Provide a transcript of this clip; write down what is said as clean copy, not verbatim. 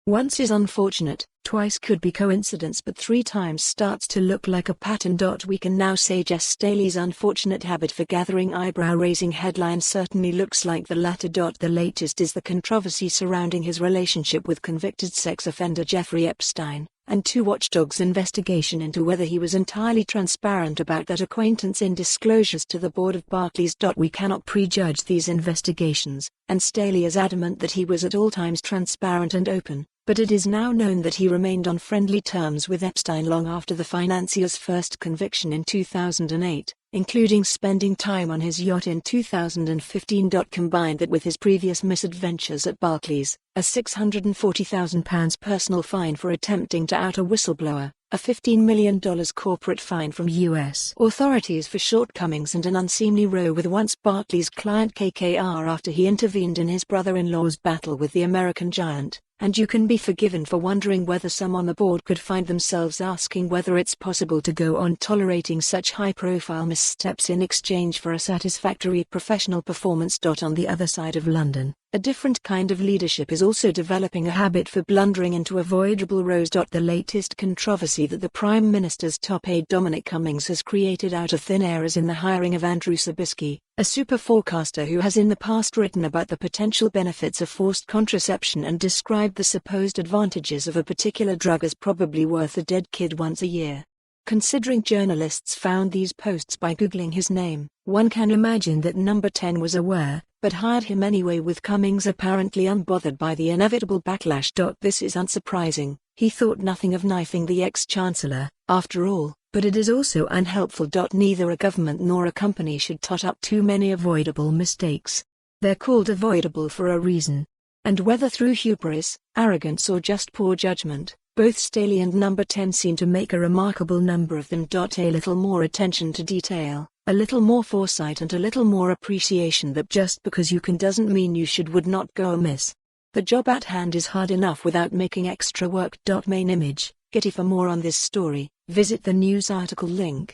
Once is unfortunate, twice could be coincidence, but 3 times starts to look like a pattern. We can now say Jes Staley's unfortunate habit for gathering eyebrow-raising headlines certainly looks like the latter. The latest is the controversy surrounding his relationship with convicted sex offender Jeffrey Epstein, and 2 watchdogs' investigation into whether he was entirely transparent about that acquaintance in disclosures to the board of Barclays. We cannot prejudge these investigations, and Staley is adamant that he was at all times transparent and open, but it is now known that he remained on friendly terms with Epstein long after the financier's first conviction in 2008, including spending time on his yacht in 2015. Combined that with his previous misadventures at Barclays, a £640,000 personal fine for attempting to out a whistleblower, a $15 million corporate fine from U.S. authorities for shortcomings, and an unseemly row with once-Barclays client KKR after he intervened in his brother-in-law's battle with the American giant, and you can be forgiven for wondering whether some on the board could find themselves asking whether it's possible to go on tolerating such high-profile missteps in exchange for a satisfactory professional performance. On the other side of London, a different kind of leadership is also developing a habit for blundering into avoidable rows. The latest controversy that the Prime Minister's top aide Dominic Cummings has created out of thin air is in the hiring of Andrew Sabisky, a super forecaster who has in the past written about the potential benefits of forced contraception and described the supposed advantages of a particular drug as probably worth a dead kid once a year. Considering journalists found these posts by Googling his name, one can imagine that Number 10 was aware, but hired him anyway, with Cummings apparently unbothered by the inevitable backlash. This is unsurprising. He thought nothing of knifing the ex-chancellor, after all, but it is also unhelpful. Neither a government nor a company should tot up too many avoidable mistakes. They're called avoidable for a reason. And whether through hubris, arrogance, or just poor judgment, both Staley and Number 10 seem to make a remarkable number of them. A little more attention to detail, a little more foresight, and a little more appreciation that just because you can doesn't mean you would not go amiss. The job at hand is hard enough without making extra work. Main image, Getty. For more on this story, visit the news article link.